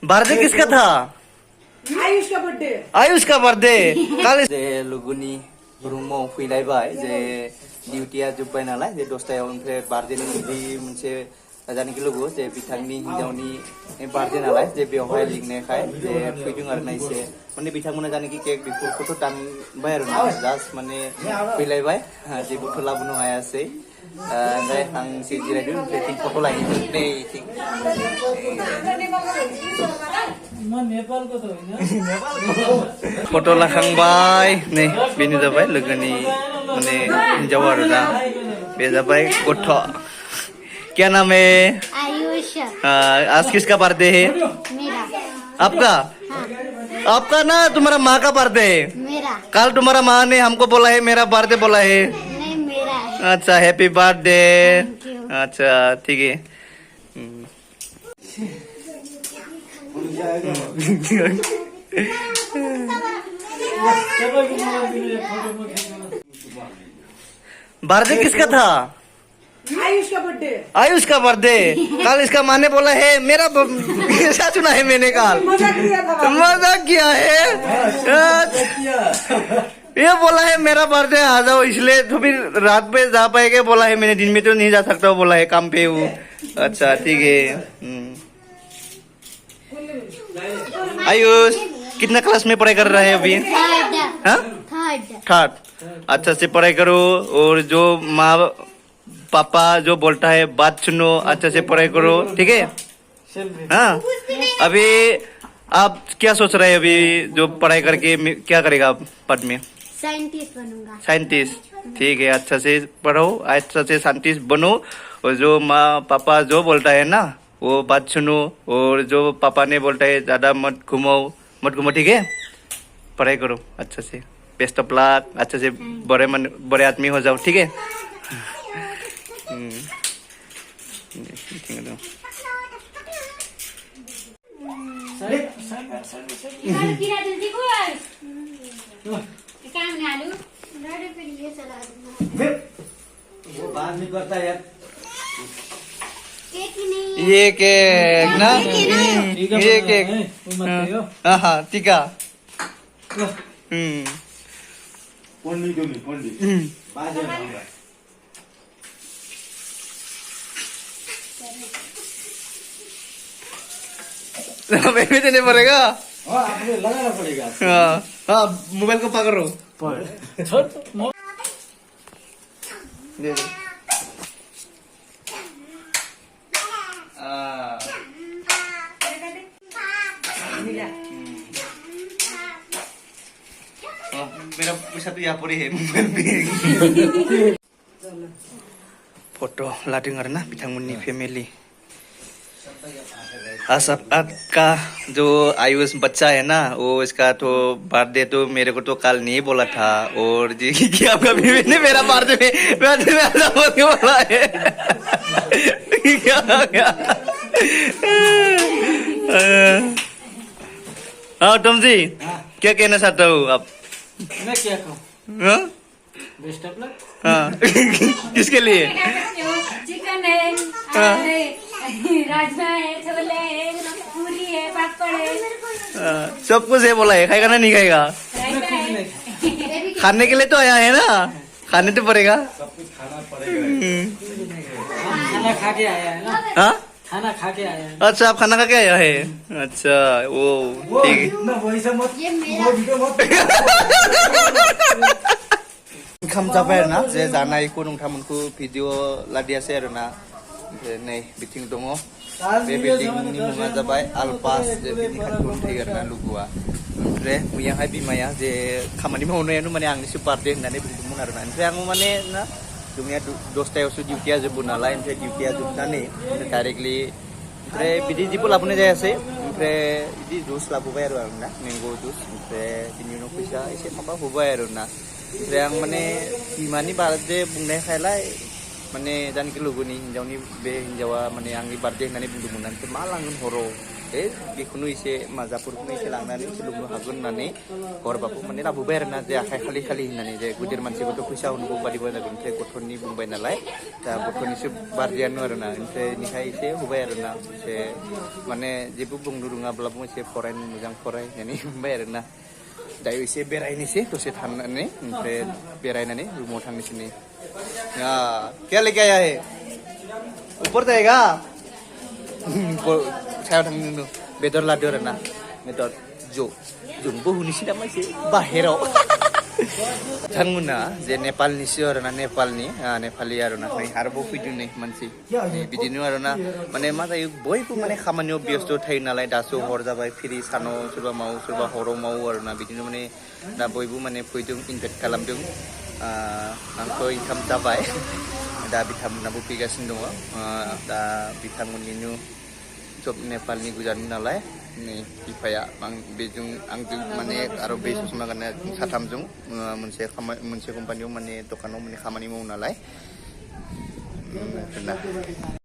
Birthday किसका था? आयुष का बर्थडे। आयुष का बर्थडे कल जे लोगोनी रूमाव फैलायबाय जे डिउटिया जोब्बाय नालाय जे 10टायाव ओमफ्राय बार्थडेनि बिदि मोनसे जानाखि लोगो जे बिथांनि हिनजावनि बार्थडे नालाय जे बेवहाय लिंनायखाय जे फैदों आरो ना एसे माने बिथांमोना जानाखि केक बेफोरखौथ' दानबाय आरो ना जास्ट माने फैलायबाय जेबोथ' लाबोनो हायासै ओमफ्राय आं एसे जिरायदों ओमफ्राय थिं फट' लाहैदों नै थिं फट' लाखांबाय नै बेनो जाबाय लोगोनि माने हिनजाव आरो ना बे जाबाय गथ' क्या नाम है? आयुष। आज किसका बर्थडे है? मेरा। आपका? हाँ। आपका ना तुम्हारा माँ का बर्थडे है। मेरा। कल तुम्हारा माँ ने हमको बोला है मेरा बर्थडे बोला है। नहीं मेरा है। अच्छा हैप्पी बर्थडे। Thank you. अच्छा ठीक है। बर्थडे किसका था? आयुष का बर्थडे। आयुष का बर्थडे कल इसका माँ ने बोला है मेरा ऐसा सुना है मैंने कल मजाक किया था। मजाक किया है ये बोला है मेरा बर्थडे आ जाओ इसलिए तो फिर रात पे जा पाएगा बोला है मैंने दिन में तो नहीं जा सकता बोला है काम पे हूँ। अच्छा ठीक है। आयुष कितना क्लास में पढ़ाई कर रहा है अभी? थर्ड। अच्छा से पढ़ाई करो और जो माँ पापा जो बोलता है बात सुनो अच्छा से पढ़ाई करो ठीक है। हाँ अभी आप क्या सोच रहे हैं अभी जो पढ़ाई करके क्या करेगा आप पद में? साइंटिस्ट बनूंगा। साइंटिस्ट ठीक है अच्छा से पढ़ो अच्छा से साइंटिस्ट बनो और जो माँ पापा जो बोलता है ना वो बात सुनो और जो पापा ने बोलता है ज्यादा मत घूमो ठीक है। पढ़ाई करो अच्छा से बेस्ट ऑफ लक अच्छा से बड़े आदमी हो जाओ ठीक है। वो बात नहीं करता यार ये केक ना ये केक हाँ हाँ टीका मैं भी देने पड़ेगा। आपको लगाना पड़ेगा। हाँ हाँ मोबाइल को पकड़ो दे दो। मेरा पैसा तो यहाँ पड़े है मोबाइल पे फोटो लादों आरो ना बिथांमोननि फेमिली। आपका जो आयुष बच्चा है ना वो इसका तो बर्थडे तो मेरे को तो कल नहीं बोला था और जी कि आपका बीवी ने मेरा बर्थडे में ऐसा बोला है क्या हाँ टॉम जी क्या कहना चाहता हूँ आप? मैं क्या कहूँ? हाँ बेस्ट ऑफ लक। हाँ किसके लिए? चिकन है राजमा है छोले है पूरी है पापड़ है सब कुछ है बोला है खाएगा ना नहीं खाएगा? रायता है खाने के लिए तो आया है ना खाने तो पड़ेगा। सब कुछ खाना पड़ेगा। खाना खा के आया है ना। हाँ खाना खा के आया है। अच्छा आप खाना खा के आया है अच्छा वो ठीक है। ये मेरा। ओंखाम जाबाय आरो ना जे जानायखौ नोंथांमोनखौ भिडिअ लादियासै आरो ना ओमफ्राय नै बिथिं दङ बे बिल्डिंनि मुङा जाबाय आलपास जे बिनि खाथियावनो थायो आरो ना लुगुआ ओमफ्राय मैयाहाय बिमाया जे खामानि मावनायानो माने आंनिसो बार्थडे होननानै बुंदोंमोन आरो ना ओमफ्राय आं माने ना जोंनिया 10टायावसो डिउटिया जोबो नालाय ओमफ्राय डिउटिया जोबनानै डाइरेक्टलि ओमफ्राय बिदि जेबो लाबोनाय जायासै ओमफ्राय बिदि जुस लाबोबाय आरो आं ना मेंग' जुस ओमफ्राय बिनि उनाव फैसा एसे माबा होबाय आरो ना ओमफ्राय आं माने बिमानि बार्थडे बुंनायखायलाय माने जानाखि लोगोनि हिनजावनि बे हिनजावा माने आंनि बार्थडे होननानै बुंदोंमोन ओमफ्राय मा लांगोन हराव बेखौनो एसे माजाफोरखौनो एसे लांनानै सोलोंनो हागोन होननानै हरबाबो माने लाबोबाय आरोना जे आखाइ खालि खालि होननानै जे गिदिर मानसिखौथ' फैसा होनांगौ बादिबो जागोन ओमफ्राय गथ'नि बुंबाय नालाय दा गथ'निसो बारदियानो आरोना ओमफ्राय बेनिखाय एसे होबाय आरोना एसे माने जेबो बुंनो रोङाब्लाबो एसे फरायनो मोजां फराय होननानै बुंबाय आरोना दायो एसे बेरायनोसै दसे थानानै ओमफ्राय बेरायनानै रुमाव थांनोसै नै क्या लेके आया है ऊपर जाएगा सायाव थांनो बेदर लादो आरोना बेदर जोंबो हुनोसै नामा एसे बाहेराव बिथांमोना जे नेपालनिसो आरोना नेपालि आरोना नै आरोबाव फैदों नै मानसि बिदिनो आरोना माने मा जायो बयबो माने खामानियाव बेस्थ' थायो नालाय दासो हर जाबाय फिरि सानाव सोरबा मावो सोरबा हराव मावो आरोना बिदिनो माने दा बयबो माने फैदों इनभाइट खालामदों आंथ' ओंखाम जाबाय दा बिथांमोनाबो फैगासिनो दङ दा बिथांमोननिनो सब नेपालनि गोजान नालाय नै बिफाया बेजों आंजों माने आरो बे ससमा गाननाय साथामजों मोनसे कम्पानियाव माने दखानाव माने खामानि मावो नालाय